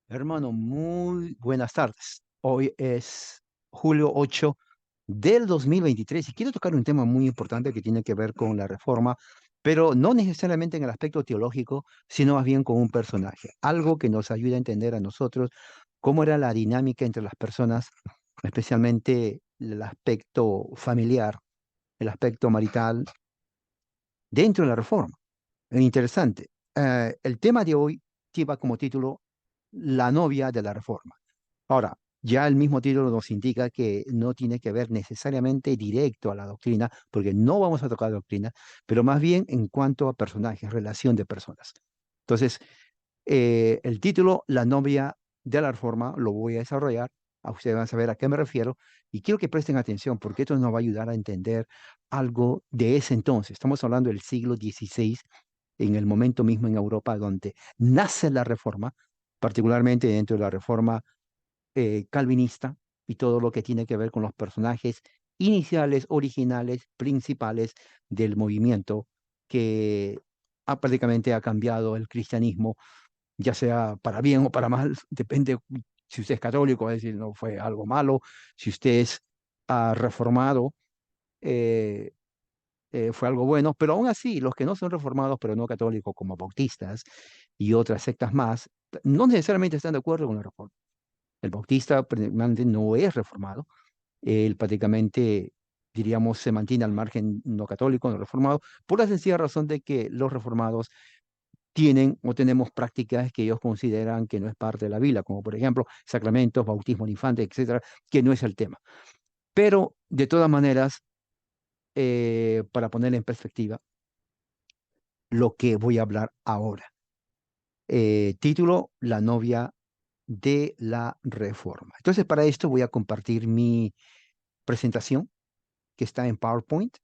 Hermano, muy buenas tardes. Hoy es julio 8 del 2023 y quiero tocar un tema muy importante que tiene que ver con la reforma, pero no necesariamente en el aspecto teológico, sino más bien con un personaje, algo que nos ayuda a entender a nosotros cómo era la dinámica entre las personas, especialmente el aspecto familiar, el aspecto marital dentro de la reforma. Es interesante. El tema de hoy lleva como título La novia de la reforma. Ahora, ya el mismo título nos indica que no tiene que ver necesariamente directo a la doctrina, porque no vamos a tocar doctrina, pero más bien en cuanto a personajes, relación de personas. Entonces, el título, La novia de la reforma, lo voy a desarrollar. A ustedes van a saber a qué me refiero y quiero que presten atención porque esto nos va a ayudar a entender algo de ese entonces. Estamos hablando del siglo XVI, en el momento mismo en Europa donde nace la reforma, particularmente dentro de la reforma calvinista y todo lo que tiene que ver con los personajes iniciales, originales, principales del movimiento que prácticamente ha cambiado el cristianismo, ya sea para bien o para mal, depende si usted es católico, es decir, no fue algo malo, si usted es reformado, eh, fue algo bueno, pero aún así, los que no son reformados, pero no católicos, como bautistas y otras sectas más, no necesariamente están de acuerdo con la reforma. El bautista prácticamente no es reformado, él prácticamente, diríamos, se mantiene al margen no católico, no reformado, por la sencilla razón de que los reformados tienen o tenemos prácticas que ellos consideran que no es parte de la Biblia, como por ejemplo sacramentos, bautismo de infantes, etcétera, que no es el tema. Pero de todas maneras, para poner en perspectiva lo que voy a hablar ahora. Título, La novia de la reforma. Entonces, para esto voy a compartir mi presentación que está en PowerPoint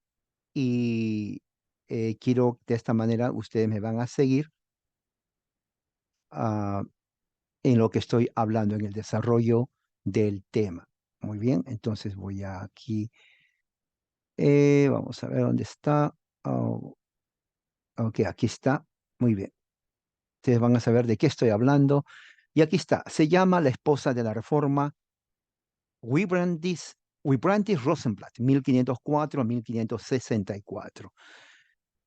y quiero de esta manera ustedes me van a seguir ah, en lo que estoy hablando, en el desarrollo del tema. Muy bien, entonces voy a aquí, vamos a ver dónde está. Oh, ok, aquí está. Muy bien. Ustedes van a saber de qué estoy hablando. Y aquí está. Se llama La esposa de la reforma, Wilbrandis, Wilbrandis Rosenblatt, 1504 a 1564.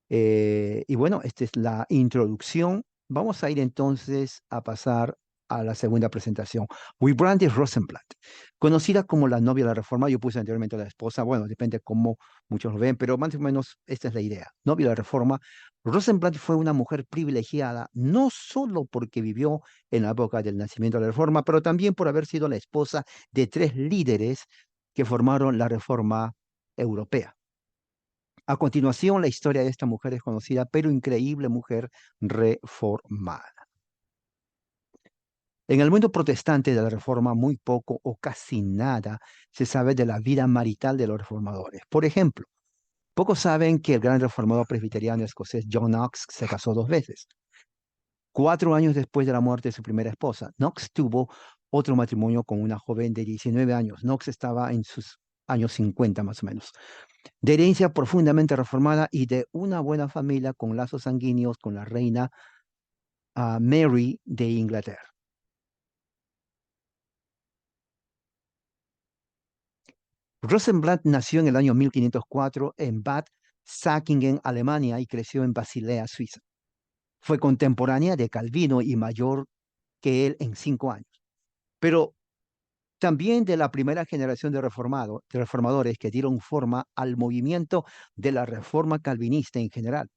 Y bueno, esta es la introducción. Vamos a ir entonces a pasar a la segunda presentación. Wilbrandis Rosenblatt, conocida como la novia de la Reforma, yo puse anteriormente la esposa, bueno, depende cómo muchos lo ven, pero más o menos esta es la idea. Novia de la Reforma, Rosenblatt fue una mujer privilegiada, no solo porque vivió en la época del nacimiento de la Reforma, pero también por haber sido la esposa de tres líderes que formaron la Reforma europea. A continuación, la historia de esta mujer desconocida, pero increíble mujer reformada. En el mundo protestante de la Reforma, muy poco o casi nada se sabe de la vida marital de los reformadores. Por ejemplo, pocos saben que el gran reformador presbiteriano escocés John Knox se casó dos veces. 4 años después de la muerte de su primera esposa, Knox tuvo otro matrimonio con una joven de 19 años. Knox estaba en sus años 50 más o menos, de herencia profundamente reformada y de una buena familia con lazos sanguíneos con la reina Mary de Inglaterra. Rosenblatt nació en el año 1504 en Bad Säckingen, Alemania, y creció en Basilea, Suiza. Fue contemporánea de Calvino y mayor que él en 5 años, pero también de la primera generación de reformadores que dieron forma al movimiento de la reforma calvinista en general.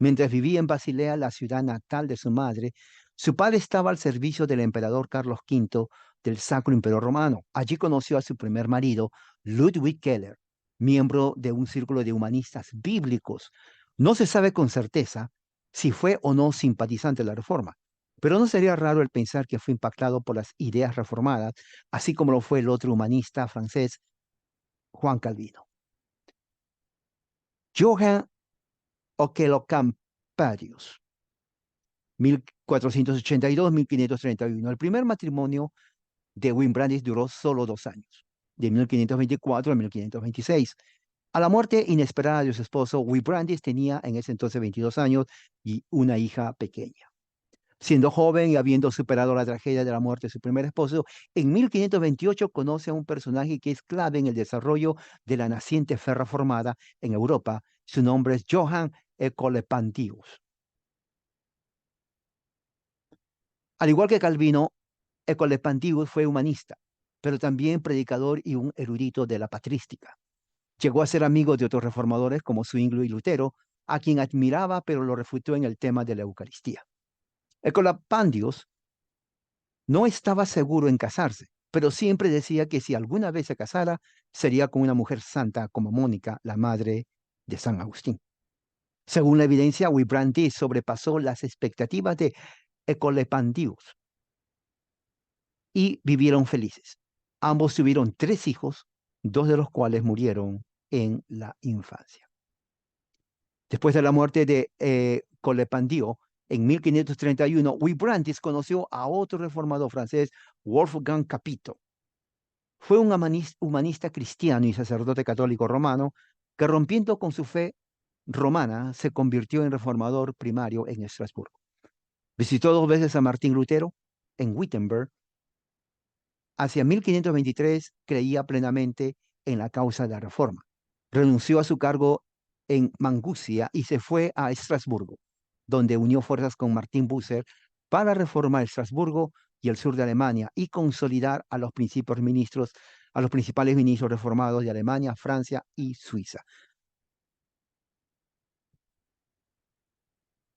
Mientras vivía en Basilea, la ciudad natal de su madre, su padre estaba al servicio del emperador Carlos V del Sacro Imperio Romano. Allí conoció a su primer marido, Ludwig Keller, miembro de un círculo de humanistas bíblicos. No se sabe con certeza si fue o no simpatizante de la reforma, pero no sería raro el pensar que fue impactado por las ideas reformadas, así como lo fue el otro humanista francés, Juan Calvino. Johann Okelocampadius, 1482-1531. El primer matrimonio de Wimbrandis duró solo 2 años, de 1524 a 1526. A la muerte inesperada de su esposo, Wimbrandis tenía en ese entonces 22 años y una hija pequeña. Siendo joven y habiendo superado la tragedia de la muerte de su primer esposo, en 1528 conoce a un personaje que es clave en el desarrollo de la naciente fe reformada en Europa. Su nombre es Johann Ecolepantius. Al igual que Calvino, Ecolepantius fue humanista, pero también predicador y un erudito de la patrística. Llegó a ser amigo de otros reformadores como Zwinglio y Lutero, a quien admiraba, pero lo refutó en el tema de la Eucaristía. Ecolapandius no estaba seguro en casarse, pero siempre decía que si alguna vez se casara, sería con una mujer santa como Mónica, la madre de San Agustín. Según la evidencia, Witbrandis sobrepasó las expectativas de Ecolepandius y vivieron felices. Ambos tuvieron 3 hijos, 2 de los cuales murieron en la infancia. Después de la muerte de Colepandio, en 1531, Witbrandis conoció a otro reformador francés, Wolfgang Capito. Fue un humanista cristiano y sacerdote católico romano que, rompiendo con su fe romana, se convirtió en reformador primario en Estrasburgo. Visitó 2 veces a Martín Lutero en Wittenberg. Hacia 1523 creía plenamente en la causa de la reforma. Renunció a su cargo en Mangucia y se fue a Estrasburgo, donde unió fuerzas con Martín Bucer para reformar Estrasburgo y el sur de Alemania y consolidar a los principales ministros reformados de Alemania, Francia y Suiza.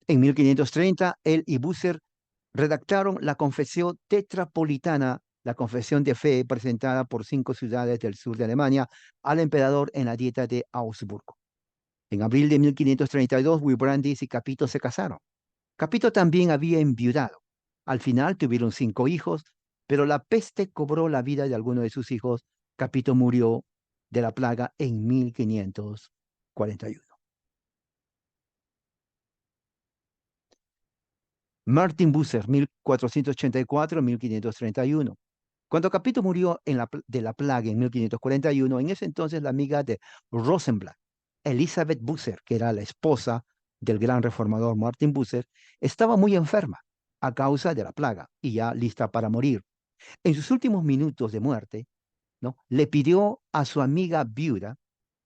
En 1530, él y Bucer redactaron la Confesión Tetrapolitana, la confesión de fe presentada por 5 ciudades del sur de Alemania al emperador en la Dieta de Augsburgo. En abril de 1532, Witbrandis y Capito se casaron. Capito también había enviudado. Al final tuvieron 5 hijos, pero la peste cobró la vida de alguno de sus hijos. Capito murió de la plaga en 1541. Martin Bucer, 1484-1531. Cuando Capito murió de la plaga en 1541, en ese entonces la amiga de Rosenblatt, Elizabeth Bucer, que era la esposa del gran reformador Martin Bucer, estaba muy enferma a causa de la plaga y ya lista para morir. En sus últimos minutos de muerte, ¿no?, le pidió a su amiga viuda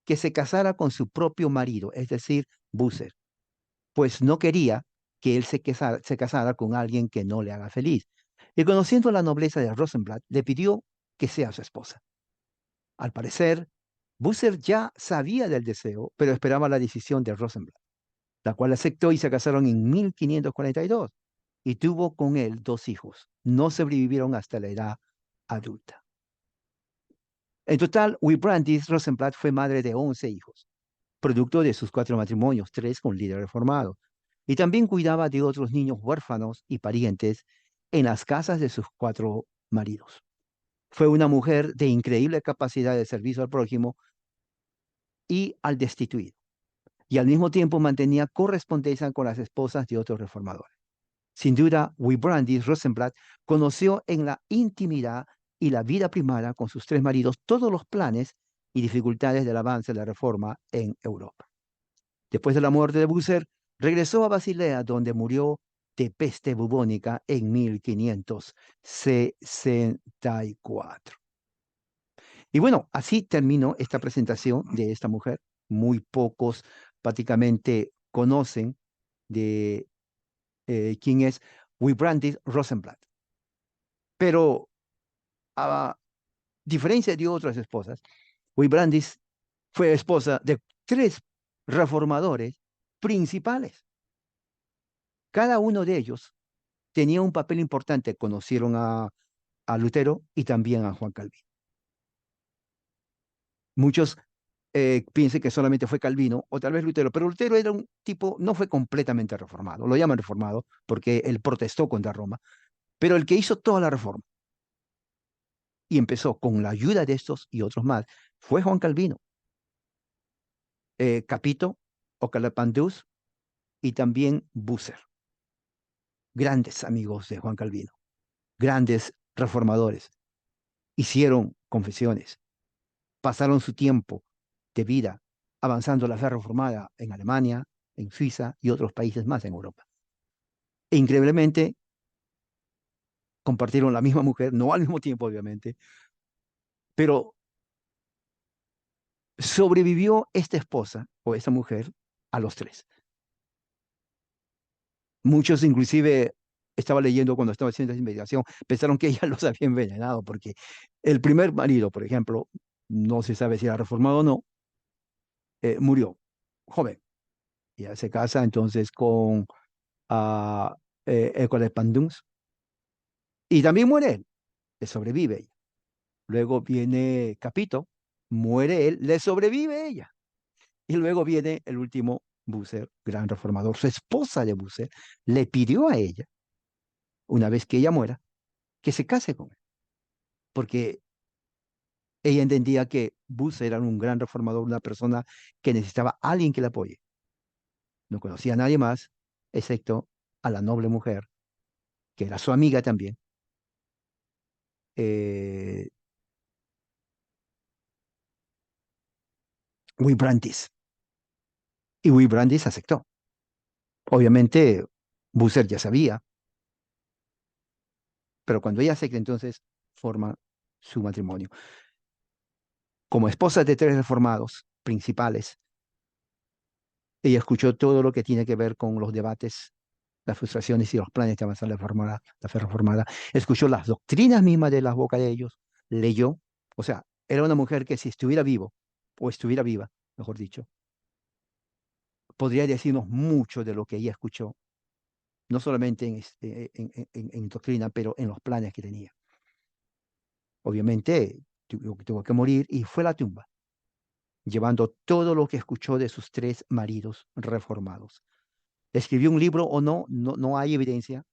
que se casara con su propio marido, es decir, Bucer, pues no quería que él se casara con alguien que no le haga feliz. Y conociendo la nobleza de Rosenblatt, le pidió que sea su esposa. Al parecer, Busser ya sabía del deseo, pero esperaba la decisión de Rosenblatt, la cual aceptó y se casaron en 1542 y tuvo con él 2 hijos. No sobrevivieron hasta la edad adulta. En total, Witbrandis Rosenblatt fue madre de 11 hijos, producto de sus 4 matrimonios, 3 con líder reformado, y también cuidaba de otros niños huérfanos y parientes en las casas de sus 4 maridos. Fue una mujer de increíble capacidad de servicio al prójimo y al destituido, y al mismo tiempo mantenía correspondencia con las esposas de otros reformadores. Sin duda, Witbrandis Rosenblatt conoció en la intimidad y la vida privada con sus 3 maridos todos los planes y dificultades del avance de la reforma en Europa. Después de la muerte de Bucer, regresó a Basilea, donde murió de peste bubónica en 1564. Y bueno, así terminó esta presentación de esta mujer. Muy pocos prácticamente conocen de quién es Witbrandis Rosenblatt. Pero a diferencia de otras esposas, Witbrandis fue esposa de 3 reformadores principales. Cada uno de ellos tenía un papel importante. Conocieron a Lutero y también a Juan Calvino. Muchos piensen que solamente fue Calvino o tal vez Lutero, pero Lutero era un tipo, no fue completamente reformado, lo llaman reformado porque él protestó contra Roma, pero el que hizo toda la reforma y empezó con la ayuda de estos y otros más fue Juan Calvino, Capito, Ocalepandus y también Bucer, grandes amigos de Juan Calvino, grandes reformadores. hicieron confesiones, pasaron su tiempo de vida avanzando la fe reformada en Alemania, en Suiza y otros países más en Europa. E increíblemente compartieron la misma mujer, no al mismo tiempo, obviamente, pero sobrevivió esta esposa o esta mujer a los tres. Muchos inclusive, estaba leyendo cuando estaba haciendo esa investigación, pensaron que ella los había envenenado porque el primer marido, por ejemplo, no se sabe si era reformado o no, murió joven. Ya se casa entonces con École Panduns y también muere él, le sobrevive ella. Luego viene Capito, muere él, le sobrevive ella. Y luego viene el último Busser, gran reformador. Su esposa de Busser le pidió a ella, una vez que ella muera, que se case con él, porque ella entendía que Busser era un gran reformador, una persona que necesitaba a alguien que la apoye. No conocía a nadie más, excepto a la noble mujer, que era su amiga también, eh, Wilbrandis. Y Wilbrandis aceptó. Obviamente, Busser ya sabía, pero cuando ella acepta, entonces forma su matrimonio. Como esposa de tres reformados principales, ella escuchó todo lo que tiene que ver con los debates, las frustraciones y los planes de avanzar la fe reformada. Escuchó las doctrinas mismas de las bocas de ellos, leyó, o sea, era una mujer que si estuviera vivo, o estuviera viva, mejor dicho, podría decirnos mucho de lo que ella escuchó, no solamente en doctrina, pero en los planes que tenía. Obviamente tuvo que morir y fue a la tumba, llevando todo lo que escuchó de sus tres maridos reformados. ¿Escribió un libro o no? No hay evidencia,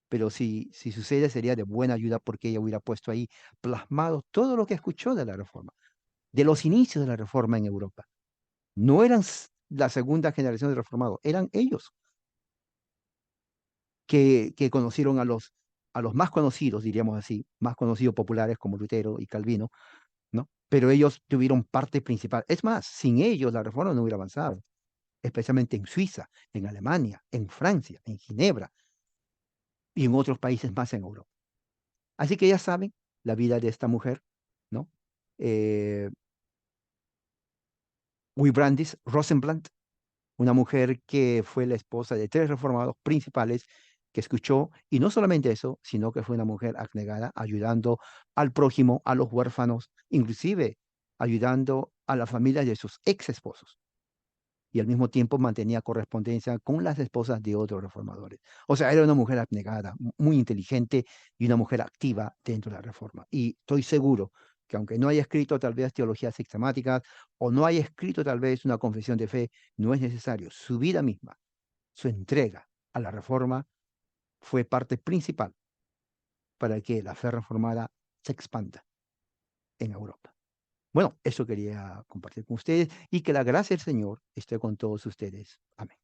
pero si sucede sería de buena ayuda porque ella hubiera puesto ahí plasmado todo lo que escuchó de la reforma, de los inicios de la reforma en Europa. No eran la segunda generación de reformados, eran ellos que conocieron a los más conocidos, diríamos así, más conocidos populares como Lutero y Calvino, ¿no? Pero ellos tuvieron parte principal. Es más, sin ellos la reforma no hubiera avanzado, especialmente en Suiza, en Alemania, en Francia, en Ginebra y en otros países más en Europa. Así que ya saben la vida de esta mujer, ¿no? Eh, Wilbrandis Rosenblatt, una mujer que fue la esposa de tres reformados principales que escuchó, y no solamente eso, sino que fue una mujer abnegada, ayudando al prójimo, a los huérfanos, inclusive ayudando a la familia de sus ex esposos. Y al mismo tiempo mantenía correspondencia con las esposas de otros reformadores. O sea, era una mujer abnegada, muy inteligente y una mujer activa dentro de la reforma. Y estoy seguro que aunque no haya escrito tal vez teologías sistemáticas o no haya escrito tal vez una confesión de fe, no es necesario. Su vida misma, su entrega a la reforma fue parte principal para que la fe reformada se expanda en Europa. Bueno, eso quería compartir con ustedes y que la gracia del Señor esté con todos ustedes. Amén.